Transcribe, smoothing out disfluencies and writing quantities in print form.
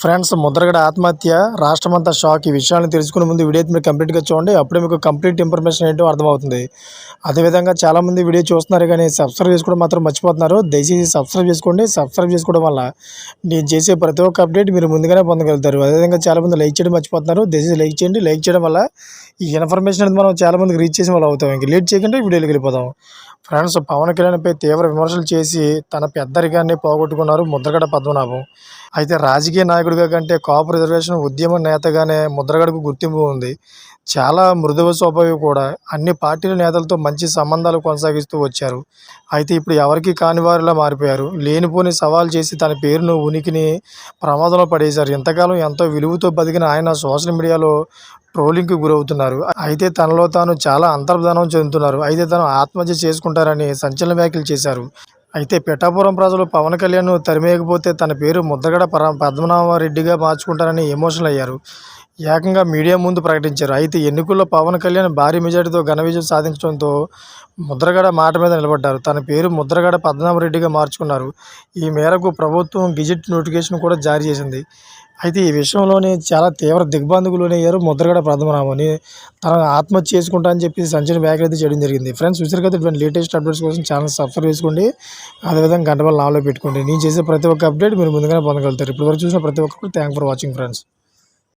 Friends, Mudragada ఆత్మహత్య రాష్ట్రమంతా shock. ఈ విషయాన్ని తెలుసుకునే ముందు వీడియో మీరు కంప్లీట్గా చూడండి. అప్పుడే మీకు కంప్లీట్ ఇన్ఫర్మేషన్ ఏంటో అర్థమవుతుంది. అదేవిధంగా చాలామంది వీడియో చూస్తున్నారు కానీ సబ్స్క్రైబ్ చేసుకోవడం మాత్రం మర్చిపోతున్నారు. దయచేసి సబ్స్క్రైబ్ చేసుకోండి. సబ్స్క్రైబ్ చేసుకోవడం వల్ల నేను చేసే ప్రతి ఒక్క అప్డేట్ మీరు ముందుగానే పొందగలుగుతారు. అదేవిధంగా చాలామంది లైక్ చేయడం మర్చిపోతున్నారు. దయచేసి లైక్ చేయండి. లైక్ చేయడం వల్ల ఈ ఇన్ఫర్మేషన్ అనేది మనం చాలామందికి రీచ్ చేసే వాళ్ళు అవుతాం. ఇంక లేట్ చేయకుండా వీడియోకి వెళ్ళిపోదాం. ఫ్రెండ్స్, పవన్ కళ్యాణ్పై తీవ్ర విమర్శలు చేసి తన పెద్దరికాన్ని పోగొట్టుకున్నారు ముద్రగడ పద్మనాభం. అయితే రాజకీయ నాయకుడిగా కంటే కాపు రిజర్వేషన్ ఉద్యమ నేతగానే ముద్రగడకు గుర్తింపు ఉంది. చాలా మృదువ స్వభావి కూడా. అన్ని పార్టీల నేతలతో మంచి సంబంధాలు కొనసాగిస్తూ వచ్చారు. అయితే ఇప్పుడు ఎవరికి కానివారిలా మారిపోయారు. లేనిపోని సవాల్ చేసి తన పేరును, ఉనికిని ప్రమాదంలో పడేశారు. ఇంతకాలం ఎంతో విలువతో బతికిన ఆయన సోషల్ మీడియాలో ట్రోలింగ్కి గురవుతున్నారు. అయితే తనలో తాను చాలా అంతర్ధానం చెందుతున్నారు. అయితే తను ఆత్మహత్య చేసుకుంటారని సంచలన వ్యాఖ్యలు చేశారు. అయితే పిఠాపురం ప్రజలు పవన్ కళ్యాణ్ తరిమేయకపోతే తన పేరు ముద్రగడ పద్మనాభరెడ్డిగా మార్చుకుంటారని ఎమోషనల్ అయ్యారు. ఏకంగా మీడియా ముందు ప్రకటించారు. అయితే ఎన్నికల్లో పవన్ కళ్యాణ్ భారీ మెజార్టీతో ఘన విజయం సాధించడంతో ముద్రగడ మాట మీద నిలబడ్డారు. తన పేరు ముద్రగడ పద్మనాభరెడ్డిగా మార్చుకున్నారు. ఈ మేరకు ప్రభుత్వం గెజిట్ నోటిఫికేషన్ కూడా జారీ చేసింది. అయితే ఈ విషయంలోనే చాలా తీవ్ర దిగ్బంధకు లోనయ్యారు ముద్రగడ పద్మనాభని. తన ఆత్మహత్య చేసుకుంటా అని చెప్పి సంచలన వ్యాఖ్యలు అయితే చేయడం జరిగింది. ఫ్రెండ్స్, చూసారు కదా, ఇటువంటి లేటెస్ట్ అప్డేట్స్ కోసం ఛానల్ సబ్స్క్రైబ్ చేసుకోండి. అదేవిధంగా గంట వల్ల నాలో పెట్టుకోండి. నేను చేసే ప్రతి ఒక్క అప్డేట్ మీరు ముందుగానే పొందగలుగుతారు. ఇప్పటివరకు చూసిన ప్రతి ఒక్కరికి థ్యాంక్ ఫర్ వాచింగ్ ఫ్రెండ్స్.